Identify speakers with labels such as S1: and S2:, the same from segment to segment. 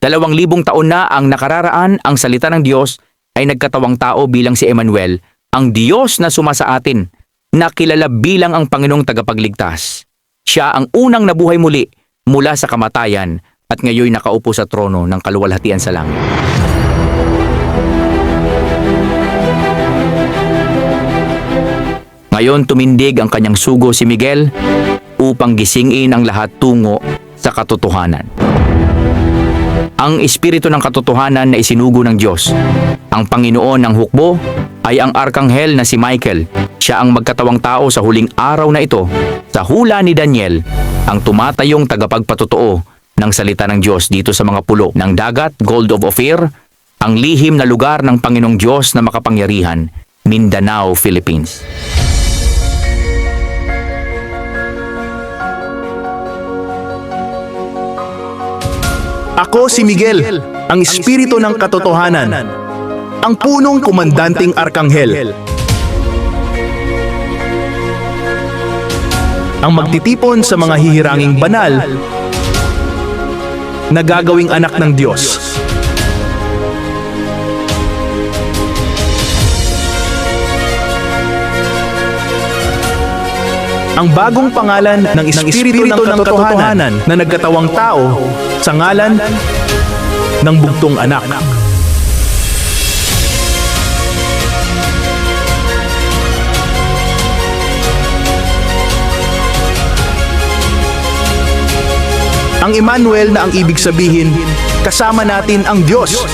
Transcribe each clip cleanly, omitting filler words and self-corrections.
S1: 2,000 taon na ang nakararaan, ang salita ng Diyos ay nagkatawang tao bilang si Emmanuel, ang Diyos na suma sa atin, na kilala bilang ang Panginoong tagapagligtas. Siya ang unang nabuhay muli mula sa kamatayan at ngayon nakaupo sa trono ng kaluwalhatian sa langit. Ngayon tumindig ang kanyang sugo si Miguel upang gisingin ang lahat tungo sa katotohanan. Ang espiritu ng katotohanan na isinugo ng Diyos. Ang Panginoon ng hukbo ay ang arkanghel na si Michael. Siya ang magkatawang tao sa huling araw na ito. Sa hula ni Daniel, ang tumatayong tagapagpatotoo ng salita ng Diyos dito sa mga pulo ng dagat, Gold of Ophir, ang lihim na lugar ng Panginoong Diyos na makapangyarihan, Mindanao, Philippines.
S2: Ako si Miguel, ang espiritu ng katotohanan, ang punong komandanting arkanghel, ang magtitipon sa mga hihiranging banal na gagawing anak ng Diyos. Ang bagong pangalan ng espiritu ng katotohanan na nagkatawang tao sa ngalan ng bugtong anak. Ang Emmanuel na ang ibig sabihin, kasama natin ang Diyos.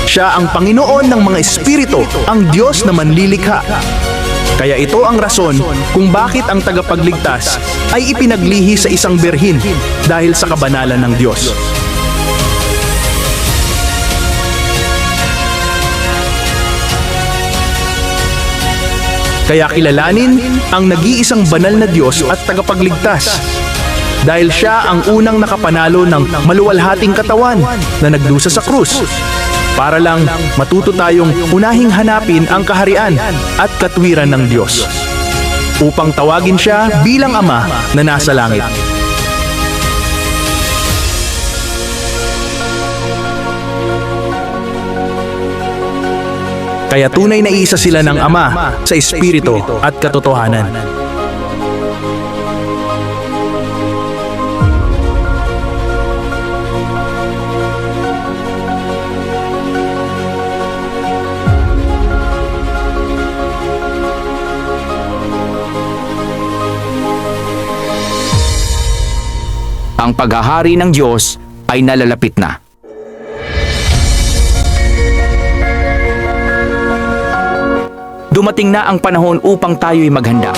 S2: Siya ang Panginoon ng mga espiritu, ang Diyos na manlilikha. Kaya ito ang rason kung bakit ang tagapagligtas ay ipinaglihi sa isang birhin dahil sa kabanalan ng Diyos. Kaya kilalanin ang nag-iisang banal na Diyos at tagapagligtas dahil siya ang unang nakapanalo ng maluwalhating katawan na nagdusa sa krus. Para lang matuto tayong unahing hanapin ang kaharian at katwiran ng Diyos upang tawagin siya bilang Ama na nasa langit. Kaya tunay na isa sila ng Ama sa espiritu at katotohanan.
S1: Ang paghahari ng Diyos ay nalalapit na. Dumating na ang panahon upang tayo'y maghanda.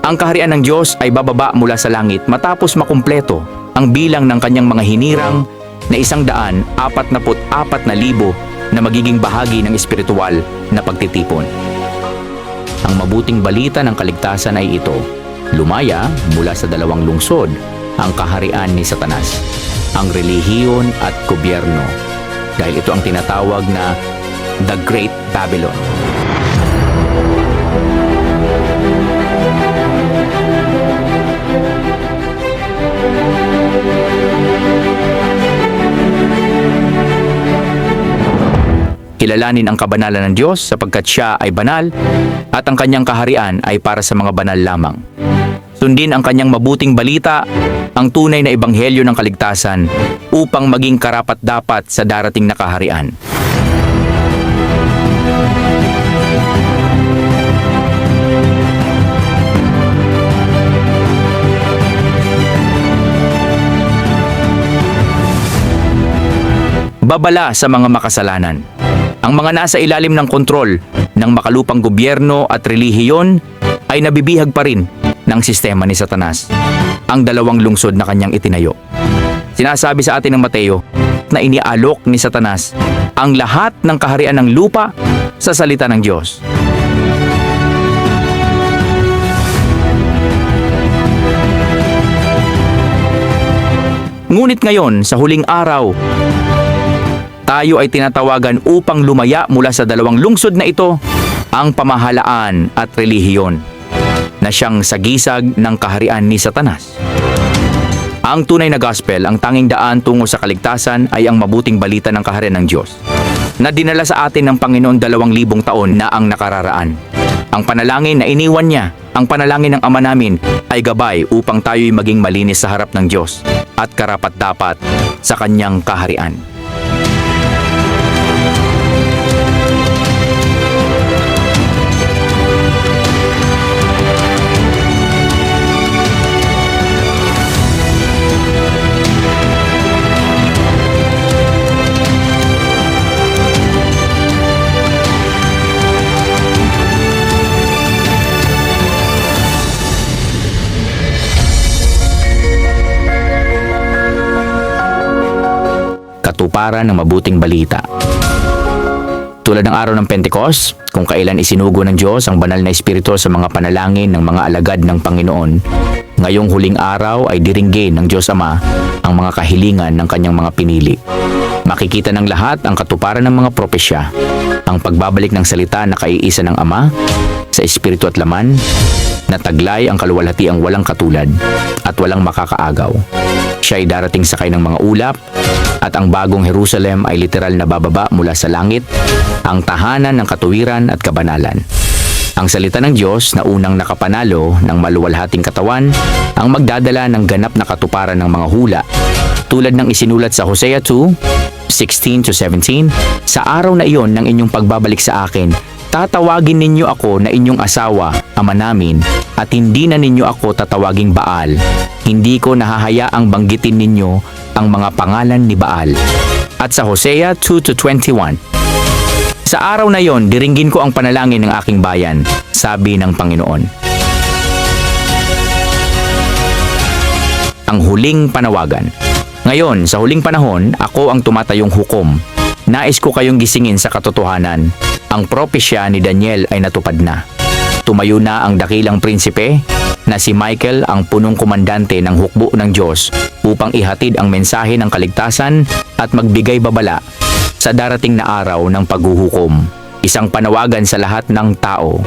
S1: Ang kaharian ng Diyos ay bababa mula sa langit matapos makumpleto ang bilang ng kanyang mga hinirang na 144,000 na magiging bahagi ng espiritual na pagtitipon. Ang mabuting balita ng kaligtasan ay ito: lumaya mula sa 2 lungsod ang kaharian ni Satanas, ang relihiyon at gobyerno, dahil ito ang tinatawag na The Great Babylon. Kilalanin ang kabanalan ng Diyos sapagkat siya ay banal at ang kanyang kaharian ay para sa mga banal lamang. Sundin ang kanyang mabuting balita, ang tunay na ebanghelyo ng kaligtasan upang maging karapat-dapat sa darating na kaharian. Babala sa mga makasalanan. Ang mga nasa ilalim ng kontrol ng makalupang gobyerno at relihiyon ay nabibihag pa rin ng sistema ni Satanas, ang 2 lungsod na kanyang itinayo. Sinasabi sa atin ng Mateo na inialok ni Satanas ang lahat ng kaharian ng lupa sa salita ng Diyos. Ngunit ngayon, sa huling araw, tayo ay tinatawagan upang lumaya mula sa 2 lungsod na ito, ang pamahalaan at relihiyon na siyang sagisag ng kaharian ni Satanas. Ang tunay na gospel, ang tanging daan tungo sa kaligtasan ay ang mabuting balita ng kaharian ng Diyos na dinala sa atin ng Panginoon 2,000 taon na ang nakararaan. Ang panalangin na iniwan niya, ang panalangin ng Ama namin ay gabay upang tayo'y maging malinis sa harap ng Diyos at karapat-dapat sa kanyang kaharian. Katuparan ng mabuting balita. Tulad ng araw ng Pentecost, kung kailan isinugo ng Diyos ang banal na espiritu sa mga panalangin ng mga alagad ng Panginoon, ngayong huling araw ay diringgin ng Diyos Ama ang mga kahilingan ng kanyang mga pinili. Makikita ng lahat ang katuparan ng mga propesya, ang pagbabalik ng salita na kaiisa ng Ama sa espiritu at laman, na taglay ang kaluwalhatiang walang katulad at walang makakaagaw. Siya ay darating sakay ng mga ulap, at ang bagong Jerusalem ay literal na bababa mula sa langit, ang tahanan ng katuwiran at kabanalan. Ang salita ng Diyos na unang nakapanalo ng maluwalhating katawan ang magdadala ng ganap na katuparan ng mga hula, tulad ng isinulat sa Hosea 2:16-17, "Sa araw na iyon ng inyong pagbabalik sa akin, tatawagin ninyo ako na inyong asawa, Ama namin, at hindi na ninyo ako tatawaging Baal. Hindi ko nahahayaang banggitin ninyo ang mga pangalan ni Baal." At sa Hosea 2:21, "Sa araw na iyon, diringgin ko ang panalangin ng aking bayan," sabi ng Panginoon. Ang huling panawagan. Ngayon, sa huling panahon, ako ang tumatayong hukom. Nais ko kayong gisingin sa katotohanan. Ang propesya ni Daniel ay natupad na. Tumayo na ang dakilang prinsipe na si Michael, ang punong komandante ng hukbo ng Diyos, upang ihatid ang mensahe ng kaligtasan at magbigay babala sa darating na araw ng paghuhukom. Isang panawagan sa lahat ng tao.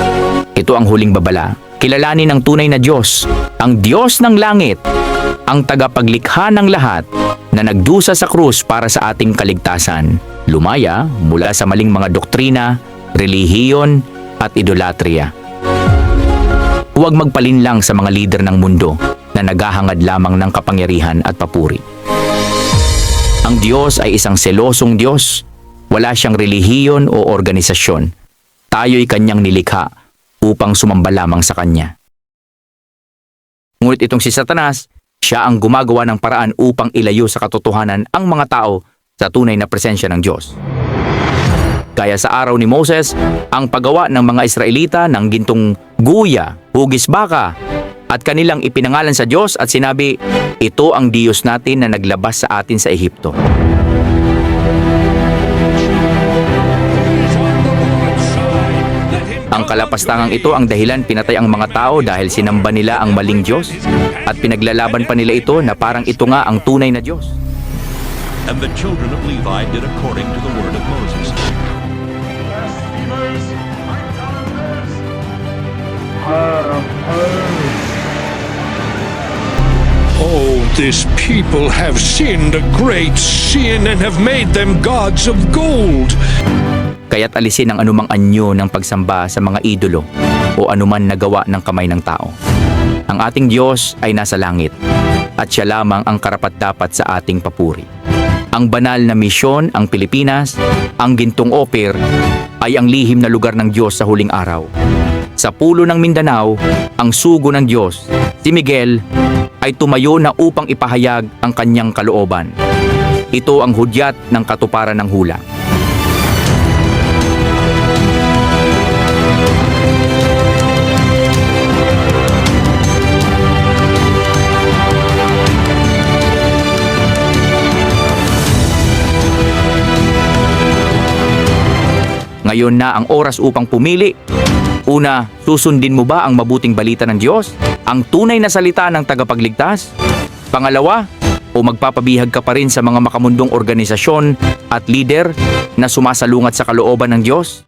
S1: Ito ang huling babala. Kilalanin ang tunay na Diyos, ang Diyos ng langit, ang tagapaglikha ng lahat na nagdusa sa krus para sa ating kaligtasan. Lumaya mula sa maling mga doktrina, relihiyon at idolatria. Huwag magpalinlang sa mga lider ng mundo na naghahangad lamang ng kapangyarihan at papuri. Ang Diyos ay isang selosong Diyos. Wala siyang relihiyon o organisasyon. Tayo'y kanyang nilikha upang sumamba lamang sa kanya. Ngunit itong si Satanas, siya ang gumagawa ng paraan upang ilayo sa katotohanan ang mga tao sa tunay na presensya ng Diyos. Kaya sa araw ni Moses, ang paggawa ng mga Israelita ng gintong guya, hugis baka, at kanilang ipinangalan sa Diyos at sinabi, "Ito ang Diyos natin na naglabas sa atin sa Ehipto." Ang kalapastangang ito ang dahilan pinatay ang mga tao dahil sinamba nila ang maling Diyos at pinaglalaban pa nila ito na parang ito nga ang tunay na Diyos.
S3: And the children of Levi did according to the word of Moses.
S4: Oh, this people have sinned a great sin and have made them gods of gold.
S1: Kaya't alisin ang anumang anyo ng pagsamba sa mga idolo o anuman nagawa ng kamay ng tao. Ang ating Diyos ay nasa langit at siya lamang ang karapat-dapat sa ating papuri. Ang banal na misyon, ang Pilipinas, ang gintong Ophir, ay ang lihim na lugar ng Diyos sa huling araw. Sa pulo ng Mindanao, ang sugo ng Diyos, si Miguel, ay tumayo na upang ipahayag ang kanyang kalooban. Ito ang hudyat ng katuparan ng hula. Ngayon na ang oras upang pumili. Una, susundin mo ba ang mabuting balita ng Diyos? Ang tunay na salita ng tagapagligtas? Pangalawa, o magpapabihag ka pa rin sa mga makamundong organisasyon at lider na sumasalungat sa kalooban ng Diyos?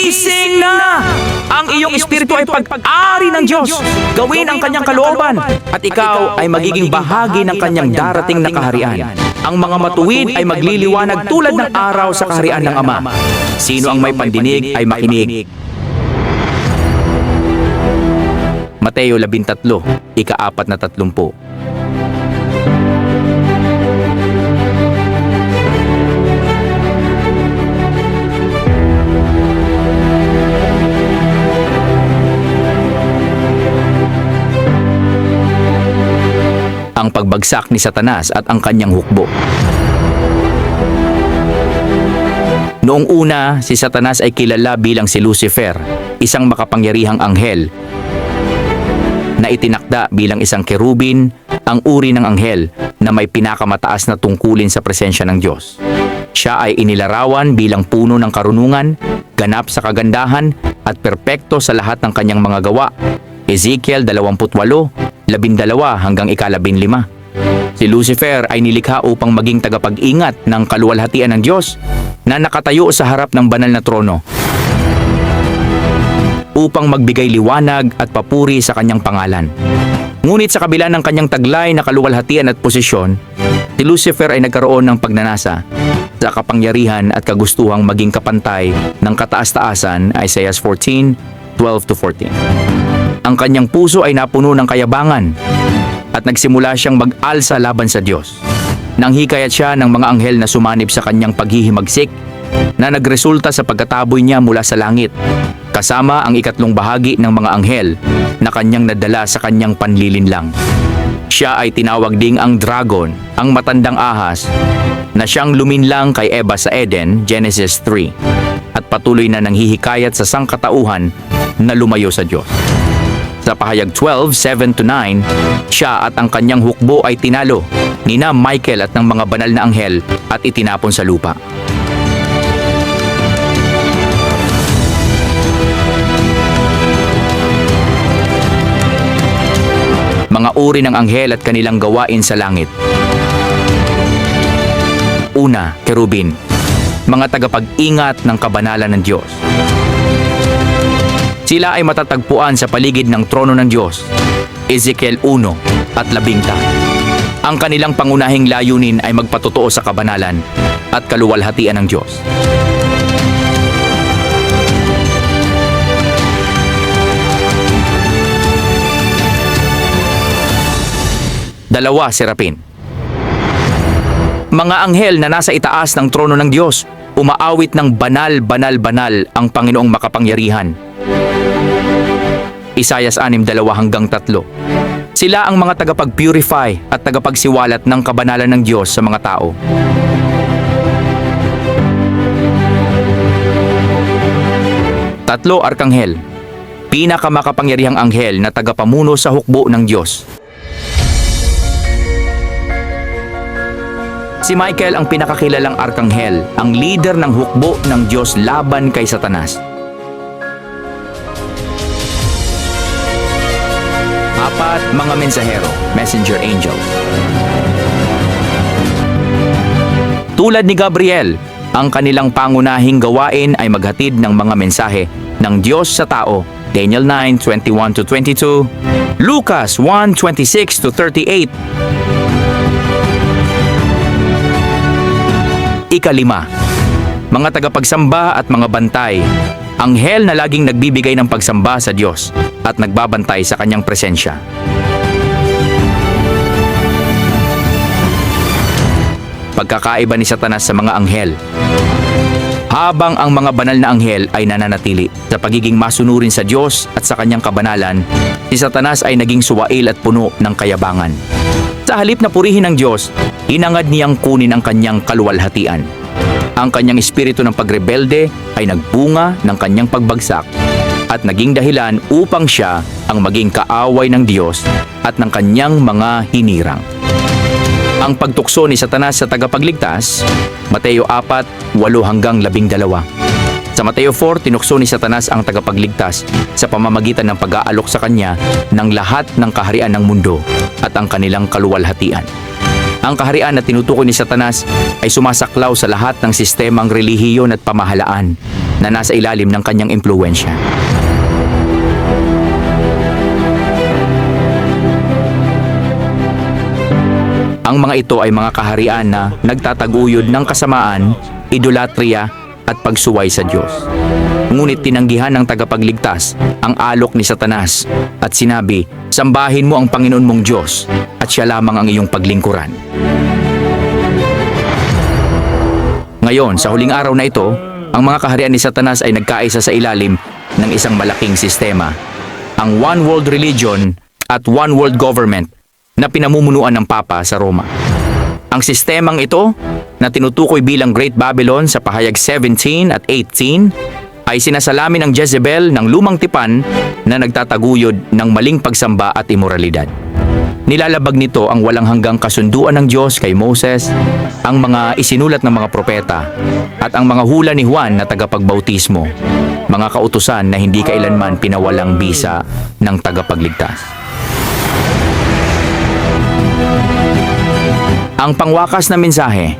S1: gising na! Ang iyong espiritu ay pag-ari ng Diyos. Gawin ang kanyang kalooban at ikaw ay magiging bahagi ng kanyang darating na kaharian. Ang mga matuwid ay magliliwanag tulad ng araw sa kaharian ng Ama. Sino ang may pandinig ay makinig. Mateo 13, ika-4:30. Ang pagbagsak ni Satanas at ang kanyang hukbo. Noong una, si Satanas ay kilala bilang si Lucifer, isang makapangyarihang anghel na itinakda bilang isang kerubin, ang uri ng anghel na may pinakamataas na tungkulin sa presensya ng Diyos. Siya ay inilarawan bilang puno ng karunungan, ganap sa kagandahan at perpekto sa lahat ng kanyang mga gawa. Ezekiel 28:12-15. Si Lucifer ay nilikha upang maging tagapag-ingat ng kaluwalhatian ng Diyos na nakatayo sa harap ng banal na trono upang magbigay liwanag at papuri sa kanyang pangalan. Ngunit sa kabila ng kanyang taglay na kaluwalhatian at posisyon, si Lucifer ay nagkaroon ng pagnanasa sa kapangyarihan at kagustuhang maging kapantay ng kataas-taasan, Isaiah 14:12-14. Ang kanyang puso ay napuno ng kayabangan at nagsimula siyang mag-alsa laban sa Diyos. Nanghikayat siya ng mga anghel na sumanib sa kanyang paghihimagsik na nagresulta sa pagkataboy niya mula sa langit, kasama ang 3 bahagi ng mga anghel na kanyang nadala sa kanyang panlilinlang. Siya ay tinawag ding ang dragon, ang matandang ahas, na siyang luminlang kay Eva sa Eden, Genesis 3, at patuloy na nanghihikayat sa sangkatauhan na lumayo sa Diyos. Sa pahayag 12:7-9, siya at ang kanyang hukbo ay tinalo nina Michael at ng mga banal na anghel at itinapon sa lupa. Mga uri ng anghel at kanilang gawain sa langit. Una, kerubin, mga tagapag-ingat ng kabanalan ng Diyos. Sila ay matatagpuan sa paligid ng trono ng Diyos, Ezekiel 1:10. Ang kanilang pangunahing layunin ay magpatotoo sa kabanalan at kaluwalhatian ng Diyos. Dalawa, serapin. Mga anghel na nasa itaas ng trono ng Diyos, umaawit ng banal, banal, banal ang Panginoong makapangyarihan. Isaiah 6:2-3. Sila ang mga tagapag-purify at tagapagsiwalat ng kabanalan ng Diyos sa mga tao. Tatlo, arkanghel. Pinakamakapangyarihang anghel na tagapamuno sa hukbo ng Diyos. Si Michael ang pinakakilalang arkanghel, ang leader ng hukbo ng Diyos laban kay Satanas. 4, mga mensahero, messenger angel. Tulad ni Gabriel, ang kanilang pangunahing gawain ay maghatid ng mga mensahe ng Diyos sa tao. Daniel 9:21-22, Lucas 1:26-38. Ikalima, mga tagapagsamba at mga bantay, anghel na laging nagbibigay ng pagsamba sa Diyos at nagbabantay sa kanyang presensya. Pagkakaiba ni Satanas sa mga anghel. Habang ang mga banal na anghel ay nananatili sa pagiging masunurin sa Diyos at sa kanyang kabanalan, si Satanas ay naging suwail at puno ng kayabangan. Sa halip na purihin ng Diyos, hinangad niyang kunin ang kanyang kaluwalhatian. Ang kanyang espiritu ng pagrebelde ay nagbunga ng kanyang pagbagsak at naging dahilan upang siya ang maging kaaway ng Diyos at ng kanyang mga hinirang. Ang pagtukso ni Satanas sa tagapagligtas, Mateo 4:8-12. Sa Mateo 4, tinukso ni Satanas ang tagapagligtas sa pamamagitan ng pag-aalok sa kanya ng lahat ng kaharian ng mundo at ang kanilang kaluwalhatian. Ang kaharian na tinutukoy ni Satanas ay sumasaklaw sa lahat ng sistemang relihiyon at pamahalaan na nasa ilalim ng kanyang impluwensya. Ang mga ito ay mga kaharian na nagtataguyod ng kasamaan, idolatria at pagsuway sa Diyos. Ngunit tinanggihan ng tagapagligtas ang alok ni Satanas at sinabi, "Sambahin mo ang Panginoon mong Diyos at siya lamang ang iyong paglingkuran." Ngayon, sa huling araw na ito, ang mga kaharian ni Satanas ay nagkaisa sa ilalim ng isang malaking sistema, ang One World Religion at One World Government na pinamumunuan ng Papa sa Roma. Ang sistemang ito, na tinutukoy bilang Great Babylon sa pahayag 17 at 18, ay sinasalamin ng Jezebel ng lumang tipan na nagtataguyod ng maling pagsamba at imoralidad. Nilalabag nito ang walang hanggang kasunduan ng Diyos kay Moses, ang mga isinulat ng mga propeta, at ang mga hula ni Juan na tagapagbautismo, mga kautusan na hindi kailanman pinawalang bisa ng tagapagligtas. Ang pangwakas na mensahe.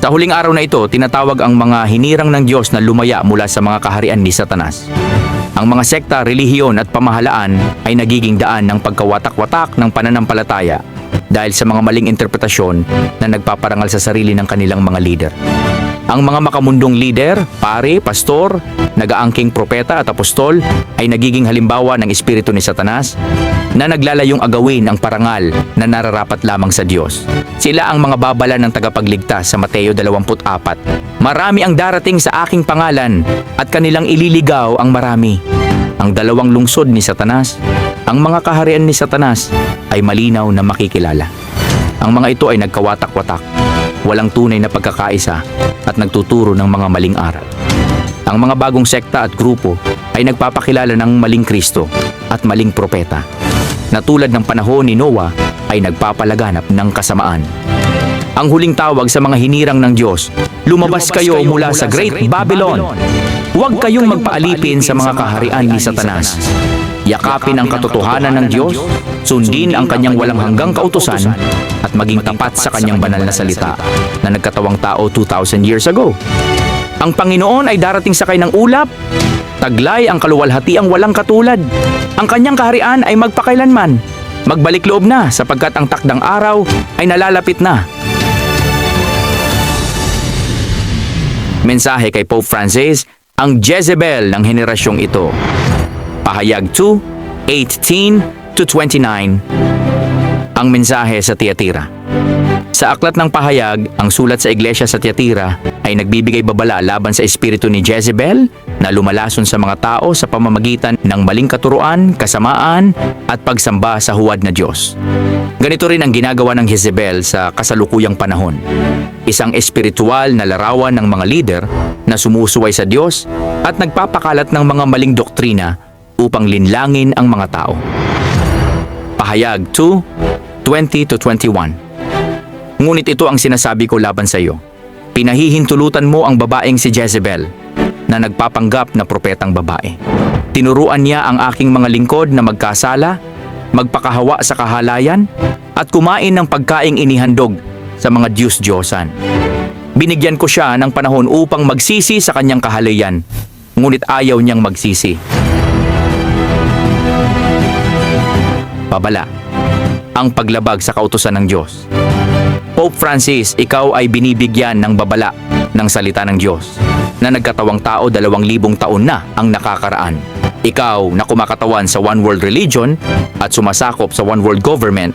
S1: Sa huling araw na ito, tinatawag ang mga hinirang ng Diyos na lumaya mula sa mga kaharian ni Satanas. Ang mga sekta, relihiyon at pamahalaan ay nagiging daan ng pagkawatak-watak ng pananampalataya dahil sa mga maling interpretasyon na nagpaparangal sa sarili ng kanilang mga leader. Ang mga makamundong leader, pare, pastor, nag-aangking propeta at apostol ay nagiging halimbawa ng espiritu ni Satanas na naglalayong agawin ang parangal na nararapat lamang sa Diyos. Sila ang mga babala ng tagapagligtas sa Mateo 24. "Marami ang darating sa aking pangalan at kanilang ililigaw ang marami." Ang dalawang lungsod ni Satanas, ang mga kaharian ni Satanas ay malinaw na makikilala. Ang mga ito ay nagkawatak-watak, walang tunay na pagkakaisa at nagtuturo ng mga maling aral. Ang mga bagong sekta at grupo ay nagpapakilala ng maling Kristo at maling propeta, na tulad ng panahon ni Noah ay nagpapalaganap ng kasamaan. Ang huling tawag sa mga hinirang ng Diyos, lumabas kayo mula sa Great Babylon. Huwag kayong magpaalipin sa mga kaharian ni Satanas. Yakapin ang katotohanan ng Diyos, sundin ang kanyang walang hanggang kautusan, at maging tapat sa kanyang banal na salita na nagkatawang tao 2,000 years ago. Ang Panginoon ay darating sakay ng ulap, taglay ang kaluwalhatiang walang katulad. Ang kanyang kaharian ay magpakailanman. Magbalik loob na sapagkat ang takdang araw ay nalalapit na. Mensahe kay Pope Francis, ang Jezebel ng henerasyong ito. Pahayag 2:18-29. Ang mensahe sa Tiatira. Sa aklat ng pahayag, ang sulat sa iglesia sa Tiatira ay nagbibigay babala laban sa espiritu ni Jezebel na lumalason sa mga tao sa pamamagitan ng maling katuruan, kasamaan at pagsamba sa huwad na Diyos. Ganito rin ang ginagawa ng Jezebel sa kasalukuyang panahon. Isang espiritual na larawan ng mga lider na sumusuway sa Diyos at nagpapakalat ng mga maling doktrina upang linlangin ang mga tao. Pahayag 2:20-21. Ngunit ito ang sinasabi ko laban sa iyo. Pinahihintulutan mo ang babaeng si Jezebel na nagpapanggap na propetang babae. Tinuruan niya ang aking mga lingkod na magkasala, magpakahawa sa kahalayan, at kumain ng pagkaing inihandog sa mga Diyos-Diyosan. Binigyan ko siya ng panahon upang magsisi sa kanyang kahalayan, ngunit ayaw niyang magsisi. Babala, ang paglabag sa kautusan ng Diyos. Pope Francis, ikaw ay binibigyan ng babala ng salita ng Diyos na nagkatawang tao 2,000 taon na ang nakakaraan. Ikaw na kumakatawan sa One World Religion at sumasakop sa One World Government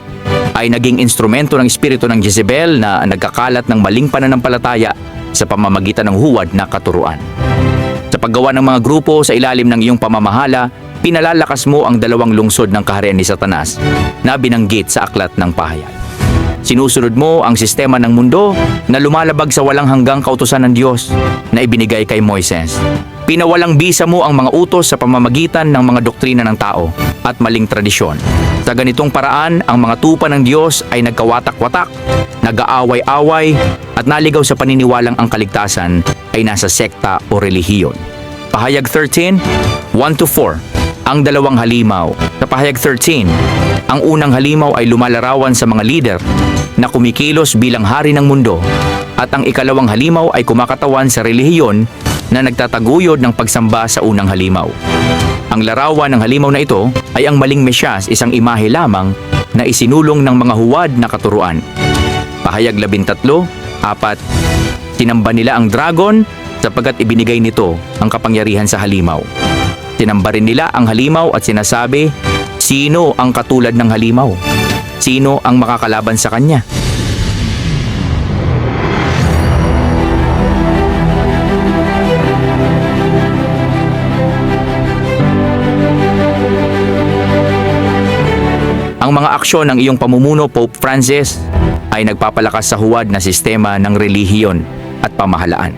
S1: ay naging instrumento ng espiritu ng Jezebel na nagkakalat ng maling pananampalataya sa pamamagitan ng huwad na katuruan. Sa paggawa ng mga grupo sa ilalim ng iyong pamamahala, pinalalakas mo ang 2 lungsod ng kaharian ni Satanas na binanggit sa aklat ng pahayag. Sinusunod mo ang sistema ng mundo na lumalabag sa walang hanggang kautusan ng Diyos na ibinigay kay Moises. Pinawalang bisa mo ang mga utos sa pamamagitan ng mga doktrina ng tao at maling tradisyon. Sa ganitong paraan, ang mga tupa ng Diyos ay nagkawatak-watak, nag-aaway-away at naligaw sa paniniwalang ang kaligtasan ay nasa sekta o relihiyon. Pahayag 13, 1-4. Ang 2 halimaw. Sa pahayag 13, ang unang halimaw ay lumalarawan sa mga lider na kumikilos bilang hari ng mundo at ang ikalawang halimaw ay kumakatawan sa relihiyon na nagtataguyod ng pagsamba sa unang halimaw. Ang larawan ng halimaw na ito ay ang maling Mesyas, isang imahe lamang na isinulong ng mga huwad na katuruan. Pahayag 13:4, sinamba nila ang dragon sapagkat ibinigay nito ang kapangyarihan sa halimaw. Sinamba rin nila ang halimaw at sinasabi, sino ang katulad ng halimaw? Sino ang makakalaban sa kanya? Ang mga aksyon ng iyong pamumuno, Pope Francis, ay nagpapalakas sa huwad na sistema ng relihiyon at pamahalaan.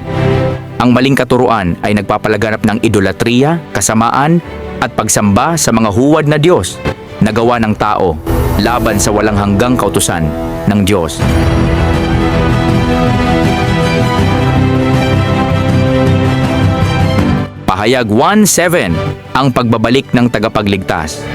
S1: Ang maling katuruan ay nagpapalaganap ng idolatriya, kasamaan at pagsamba sa mga huwad na Diyos na gawa ng tao laban sa walang hanggang kautusan ng Diyos. Pahayag 1:7, ang pagbabalik ng tagapagligtas.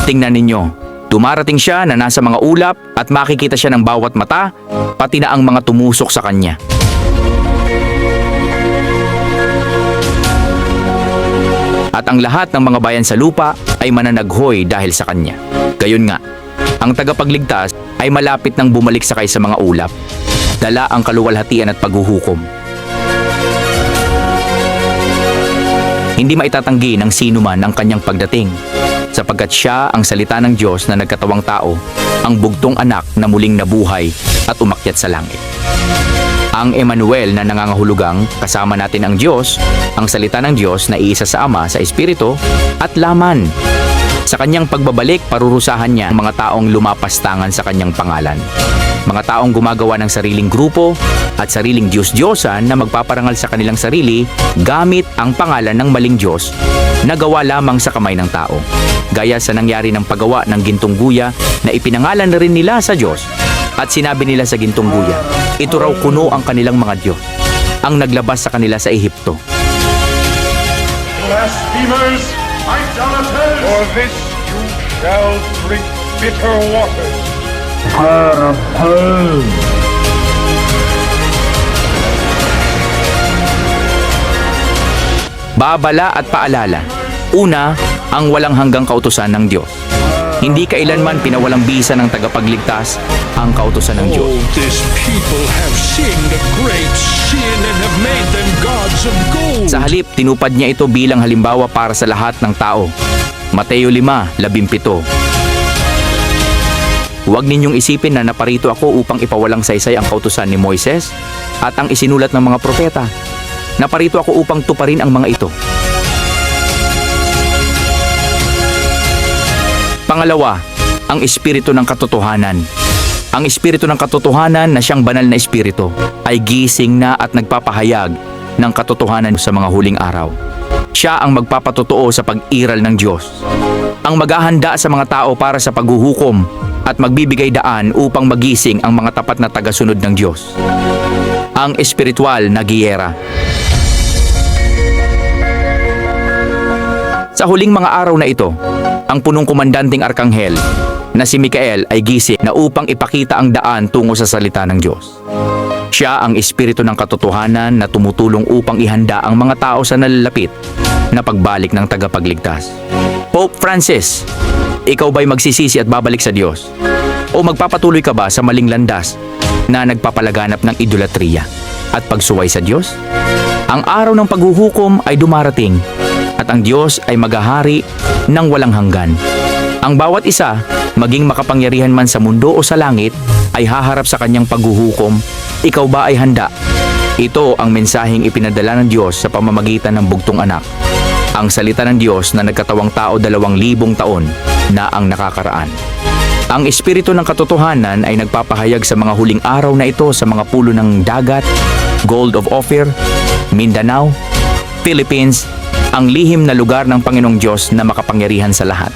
S1: Tingnan ninyo, dumarating siya na nasa mga ulap at makikita siya ng bawat mata, pati na ang mga tumusok sa kanya. At ang lahat ng mga bayan sa lupa ay mananaghoy dahil sa kanya. Gayon nga, ang tagapagligtas ay malapit nang bumalik sakay sa mga ulap, dala ang kaluwalhatian at paghuhukom. Hindi maitatanggi ng sino man ang kanyang pagdating, sapagkat siya ang salita ng Diyos na nagkatawang tao, ang bugtong anak na muling nabuhay at umakyat sa langit. Ang Emmanuel na nangangahulugang kasama natin ang Diyos, ang salita ng Diyos na iisa sa Ama, sa Espiritu at laman. Sa kanyang pagbabalik, parurusahan niya ang mga taong lumapastangan sa kanyang pangalan. Mga taong gumagawa ng sariling grupo at sariling Diyos-Diyosan na magpaparangal sa kanilang sarili gamit ang pangalan ng maling Diyos na gawa lamang sa kamay ng tao. Gaya sa nangyari ng paggawa ng gintong guya na ipinangalan na rin nila sa Diyos at sinabi nila sa gintong guya, ito raw kuno ang kanilang mga Diyos, ang naglabas sa kanila sa Ehipto.
S5: Blasphemers, idolaters! For this you shall drink bitter waters.
S1: Babala at paalala. Una, ang walang hanggang kautusan ng Diyos. Hindi kailanman pinawalang bisa ng tagapagligtas ang kautusan ng Diyos.
S4: Oh, this people have sinned a great sin and have made them gods of gold.
S1: Sa halip, tinupad niya ito bilang halimbawa para sa lahat ng tao. Mateo 5:17. Huwag ninyong isipin na naparito ako upang ipawalang saysay ang kautusan ni Moises at ang isinulat ng mga propeta. Naparito ako upang tuparin ang mga ito. Pangalawa, ang espiritu ng katotohanan. Ang espiritu ng katotohanan na siyang banal na espiritu ay gising na at nagpapahayag ng katotohanan sa mga huling araw. Siya ang magpapatotoo sa pag-iral ng Diyos. Ang maghahanda sa mga tao para sa paghuhukom at magbibigay daan upang magising ang mga tapat na tagasunod ng Diyos. Ang espiritual na giyera. Sa huling mga araw na ito, ang punong komandanteng arkanghel na si Mikael ay gising na upang ipakita ang daan tungo sa salita ng Diyos. Siya ang espiritu ng katotohanan na tumutulong upang ihanda ang mga tao sa nalalapit na pagbalik ng tagapagligtas. Pope Francis, ikaw ba'y magsisisi at babalik sa Diyos? O magpapatuloy ka ba sa maling landas na nagpapalaganap ng idolatriya at pagsuway sa Diyos? Ang araw ng paghuhukom ay dumarating at ang Diyos ay maghahari ng walang hanggan. Ang bawat isa, maging makapangyarihan man sa mundo o sa langit, ay haharap sa kanyang paghuhukom. Ikaw ba ay handa? Ito ang mensaheng ipinadala ng Diyos sa pamamagitan ng bugtong anak. Ang salita ng Diyos na nagkatawang tao 2,000 taon na ang nakakaraan. Ang espiritu ng katotohanan ay nagpapahayag sa mga huling araw na ito sa mga pulo ng dagat, Gold of Ophir, Mindanao, Philippines, ang lihim na lugar ng Panginoong Diyos na makapangyarihan sa lahat.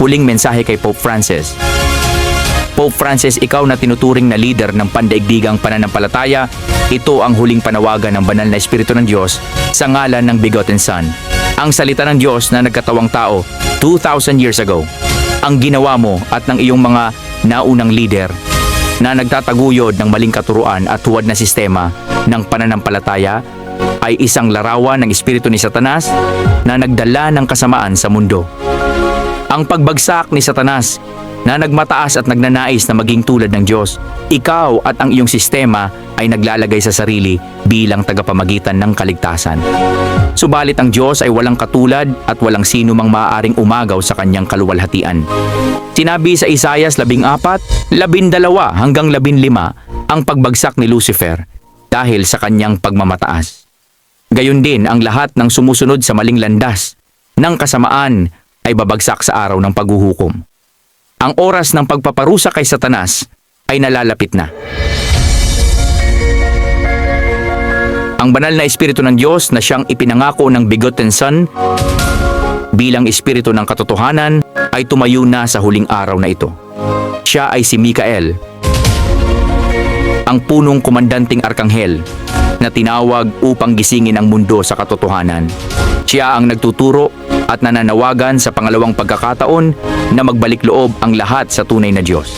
S1: Huling mensahe kay Pope Francis. Pope Francis, ikaw na tinuturing na leader ng pandaigdigang pananampalataya, ito ang huling panawagan ng banal na Espiritu ng Diyos sa ngalan ng Begotten Son, ang salita ng Diyos na nagkatawang tao 2,000 years ago. Ang ginawa mo at ng iyong mga naunang leader na nagtataguyod ng maling katuruan at huwad na sistema ng pananampalataya ay isang larawan ng espiritu ni Satanas na nagdala ng kasamaan sa mundo. Ang pagbagsak ni Satanas na nagmataas at nagnanais na maging tulad ng Diyos, ikaw at ang iyong sistema ay naglalagay sa sarili bilang tagapamagitan ng kaligtasan. Subalit ang Diyos ay walang katulad at walang sino mang maaaring umagaw sa kanyang kaluwalhatian. Sinabi sa Isaias 14, 12 hanggang 15 ang pagbagsak ni Lucifer dahil sa kanyang pagmamataas. Gayon din ang lahat ng sumusunod sa maling landas ng kasamaan ay babagsak sa araw ng paghuhukom. Ang oras ng pagpaparusa kay Satanas ay nalalapit na. Ang banal na Espiritu ng Diyos na siyang ipinangako ng Begotten Son bilang Espiritu ng katotohanan ay tumayo na sa huling araw na ito. Siya ay si Mikael, ang punong komandanting arkanghel na tinawag upang gisingin ang mundo sa katotohanan. Siya ang nagtuturo at nananawagan sa pangalawang pagkakataon na magbalik loob ang lahat sa tunay na Diyos.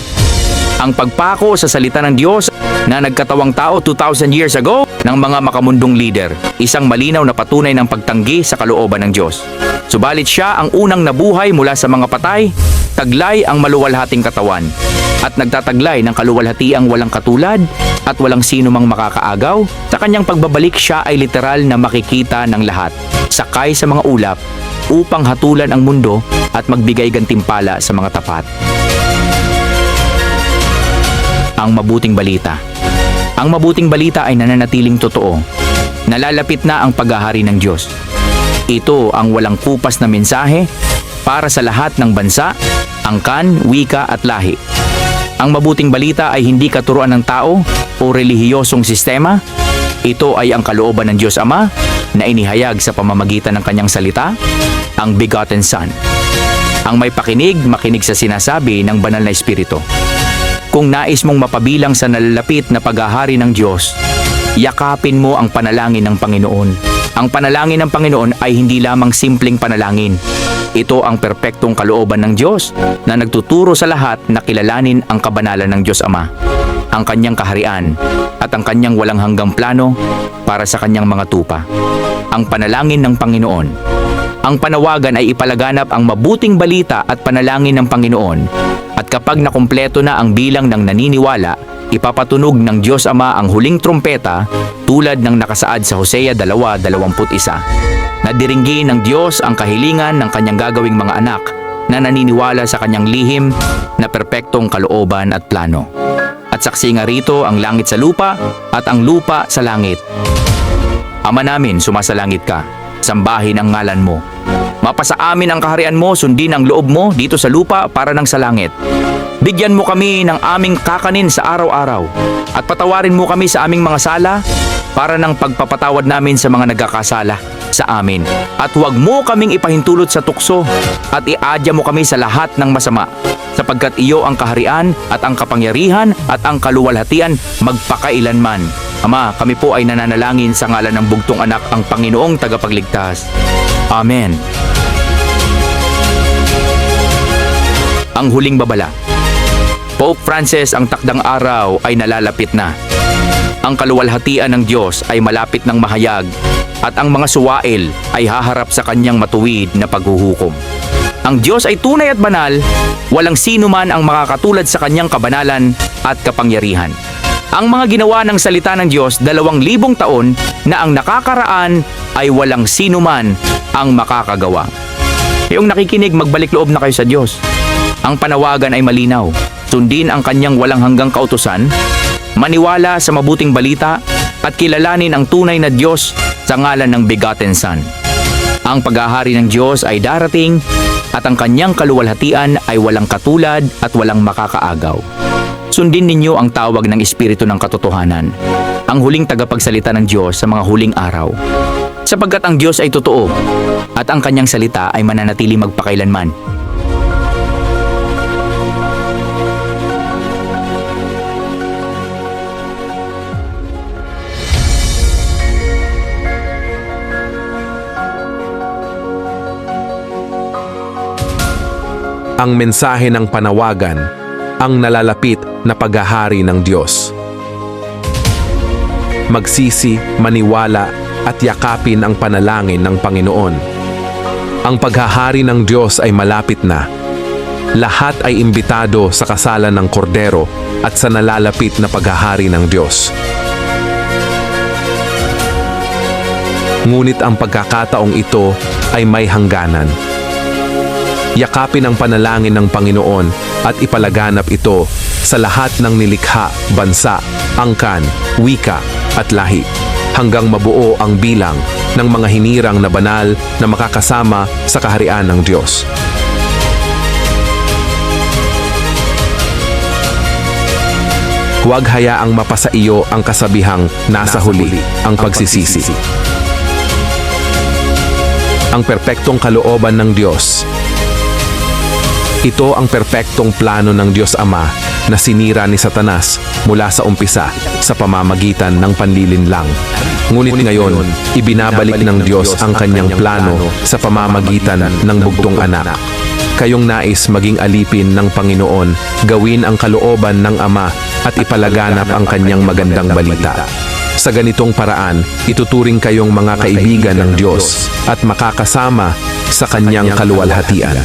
S1: Ang pagpako sa salita ng Diyos na nagkatawang tao 2,000 years ago ng mga makamundong leader, isang malinaw na patunay ng pagtanggi sa kalooban ng Diyos. Subalit siya ang unang nabuhay mula sa mga patay, taglay ang maluwalhating katawan, at nagtataglay ng kaluwalhatiang walang katulad at walang sino mang makakaagaw. Sa kanyang pagbabalik, siya ay literal na makikita ng lahat, sakay sa mga ulap, upang hatulan ang mundo at magbigay gantimpala sa mga tapat. Ang mabuting balita. Ang mabuting balita ay nananatiling totoo. Nalalapit na ang paghahari ng Diyos. Ito ang walang kupas na mensahe para sa lahat ng bansa, angkan, wika at lahi. Ang mabuting balita ay hindi katuruan ng tao o relihiyosong sistema. Ito ay ang kalooban ng Diyos Ama na inihayag sa pamamagitan ng kanyang salita, ang Begotten Son. Ang may pakinig, makinig sa sinasabi ng banal na Espiritu. Kung nais mong mapabilang sa nalalapit na paghahari ng Diyos, yakapin mo ang panalangin ng Panginoon. Ang panalangin ng Panginoon ay hindi lamang simpleng panalangin. Ito ang perpektong kalooban ng Diyos na nagtuturo sa lahat na kilalanin ang kabanalan ng Diyos Ama, ang kanyang kaharian at ang kanyang walang hanggang plano para sa kanyang mga tupa. Ang panalangin ng Panginoon. Ang panawagan ay ipalaganap ang mabuting balita at panalangin ng Panginoon, at kapag nakumpleto na ang bilang ng naniniwala, ipapatunog ng Diyos Ama ang huling trumpeta tulad ng nakasaad sa Hosea 2:21. Nadiringgin ng Diyos ang kahilingan ng kanyang gagawing mga anak na naniniwala sa kanyang lihim na perpektong kalooban at plano. At saksi nga rito ang langit sa lupa at ang lupa sa langit. Ama namin, sumasalangit ka, sambahin ang ngalan mo. Mapasa amin ang kaharian mo, sundin ang loob mo dito sa lupa para ng sa langit. Bigyan mo kami ng aming kakanin sa araw-araw at patawarin mo kami sa aming mga sala para ng pagpapatawad namin sa mga nagkakasala sa amin. At huwag mo kaming ipahintulot sa tukso at iadya mo kami sa lahat ng masama, sapagkat iyo ang kaharian at ang kapangyarihan at ang kaluwalhatian magpakailanman. Ama, kami po ay nananalangin sa ngalan ng bugtong anak, ang Panginoong tagapagligtas. Amen. Ang huling babala. Pope Francis, ang takdang araw ay nalalapit na. Ang kaluwalhatian ng Diyos ay malapit ng mahayag at ang mga suwail ay haharap sa kanyang matuwid na paghuhukom. Ang Diyos ay tunay at banal, walang sino man ang makakatulad sa kanyang kabanalan at kapangyarihan. Ang mga ginawa ng salita ng Diyos 2,000 taon na ang nakakaraan ay walang sino man ang makakagawa. Yung nakikinig, magbalik loob na kayo sa Diyos. Ang panawagan ay malinaw. Sundin ang kanyang walang hanggang kautusan, maniwala sa mabuting balita at kilalanin ang tunay na Diyos sa ngalan ng Begotten Son. Ang paghahari ng Diyos ay darating at ang kanyang kaluwalhatian ay walang katulad at walang makakaagaw. Sundin ninyo ang tawag ng Espiritu ng Katotohanan, ang huling tagapagsalita ng Diyos sa mga huling araw. Sapagkat ang Diyos ay totoo at ang kanyang salita ay mananatili magpakailanman.
S6: ang mensahe ng panawagan, ang nalalapit na paghahari ng Diyos. Magsisi, maniwala at yakapin ang panalangin ng Panginoon. Ang paghahari ng Diyos ay malapit na. Lahat ay imbitado sa kasalan ng kordero at sa nalalapit na paghahari ng Diyos. Ngunit ang pagkakataong ito ay may hangganan. Yakapin ang panalangin ng Panginoon at ipalaganap ito sa lahat ng nilikha, bansa, angkan, wika at lahi, hanggang mabuo ang bilang ng mga hinirang na banal na makakasama sa kaharian ng Diyos. Huwag hayaang mapasa iyo ang kasabihang nasa huli ang pagsisisi. Ang perpektong kalooban ng Diyos. Ito ang perpektong plano ng Diyos Ama na sinira ni Satanas mula sa umpisa sa pamamagitan ng panlilinlang. Ngunit ngayon, ibinabalik ng Diyos ang kanyang plano sa pamamagitan ng bugtong anak. Kayong nais maging alipin ng Panginoon, gawin ang kalooban ng Ama at ipalaganap ang kanyang magandang balita. Sa ganitong paraan, ituturing kayong mga kaibigan ng Diyos at makakasama sa kanyang kaluwalhatian.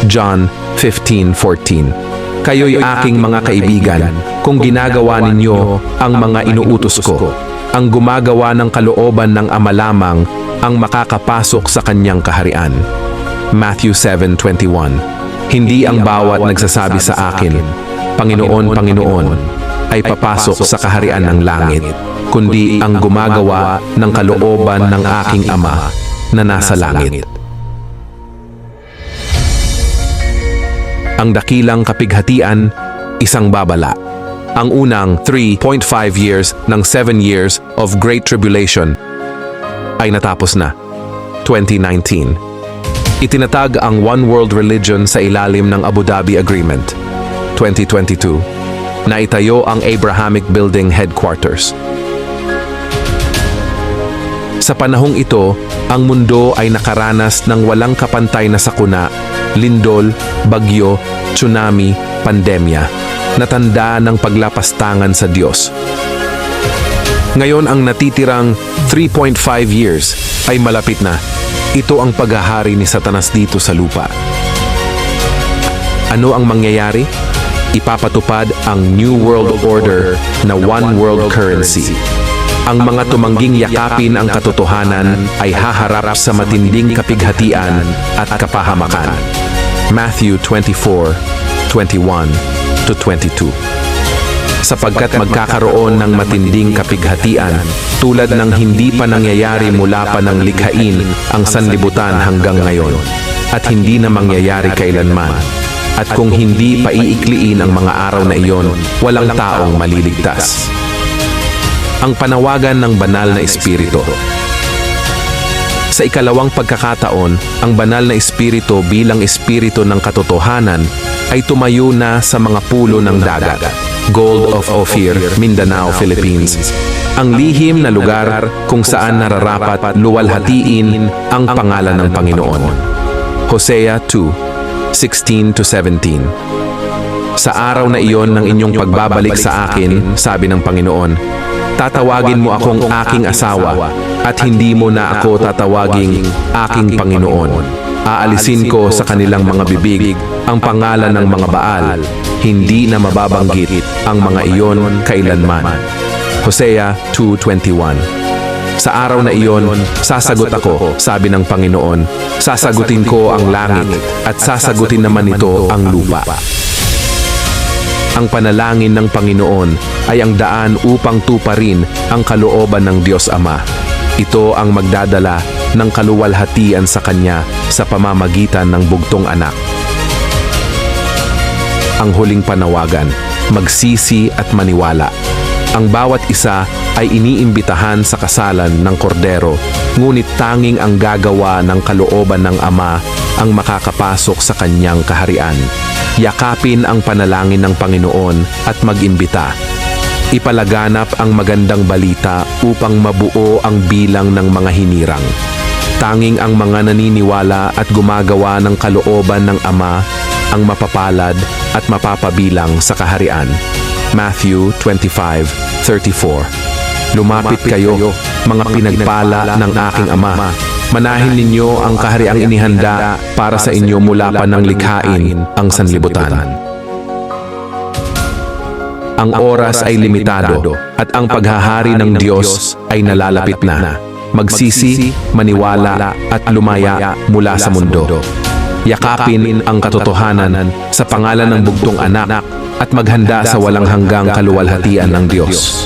S6: John 15:14. Kayo'y aking mga kaibigan kung ginagawa ninyo ang mga inuutos ko. Ang gumagawa ng kalooban ng Ama lamang ang makakapasok sa kanyang kaharian. Matthew 7:21. Hindi ang bawat nagsasabi sa akin, Panginoon, Panginoon, ay papasok sa kaharian ng langit, kundi ang gumagawa ng kalooban ng aking Ama na nasa langit. Ang dakilang kapighatian, isang babala. Ang unang 3.5 years ng 7 years of Great Tribulation ay natapos na, 2019. Itinatag ang One World Religion sa ilalim ng Abu Dhabi Agreement, 2022. Naitayo ang Abrahamic Building Headquarters. Sa panahong ito, ang mundo ay nakaranas ng walang kapantay na sakuna, lindol, bagyo, tsunami, pandemya, na tanda ng paglapastangan sa Diyos. Ngayon ang natitirang 3.5 years ay malapit na. Ito ang paghahari ni Satanas dito sa lupa. Ano ang mangyayari? Ipapatupad ang New World Order na One World Currency. Ang mga tumangging yakapin ang katotohanan ay haharap sa matinding kapighatian at kapahamakan. Matthew 24:21-22. Sapagkat magkakaroon ng matinding kapighatian tulad ng hindi pa nangyayari mula pa ng likhain ang sanlibutan hanggang ngayon at hindi na mangyayari kailanman. At kung hindi paiikliin ang mga araw na iyon, walang taong maliligtas. Ang panawagan ng banal na espiritu. Sa ikalawang pagkakataon, ang banal na espiritu bilang espiritu ng katotohanan ay tumayo na sa mga pulo ng dagat, Gold of Ophir, Mindanao, Philippines. Ang lihim na lugar kung saan nararapat luwalhatiin ang pangalan ng Panginoon. Hosea 2:16-17. Sa araw na iyon ng inyong pagbabalik sa akin, sabi ng Panginoon, tatawagin mo akong aking asawa at hindi mo na ako tatawaging aking Panginoon. Aalisin ko sa kanilang mga bibig ang pangalan ng mga Baal. Hindi na mababanggit ang mga iyon kailanman. Hosea 2:21. Sa araw na iyon, sasagot ako, sabi ng Panginoon. Sasagutin ko ang langit at sasagutin naman ito ang lupa. Ang panalangin ng Panginoon ay ang daan upang tuparin ang kalooban ng Diyos Ama. Ito ang magdadala ng kaluwalhatian sa Kanya sa pamamagitan ng bugtong anak. Ang huling panawagan, magsisi at maniwala. Ang bawat isa ay iniimbitahan sa kasalan ng kordero, ngunit tanging ang gagawa ng kalooban ng Ama ang makakapasok sa kanyang kaharian. Yakapin ang panalangin ng Panginoon at mag-imbita. Ipalaganap ang magandang balita upang mabuo ang bilang ng mga hinirang. Tanging ang mga naniniwala at gumagawa ng kalooban ng Ama ang mapapalad at mapapabilang sa kaharian. Matthew 25:34. Lumapit kayo, mga pinagpala ng aking Ama. Manahin ninyo ang kahariang inihanda para sa inyo mula pa ng likhain ang sanlibutan. Ang oras ay limitado at ang paghahari ng Diyos ay nalalapit na. Magsisi, maniwala at lumaya mula sa mundo. Yakapin ang katotohanan sa pangalan ng bugtong anak at maghanda sa walang hanggang kaluwalhatian ng Diyos.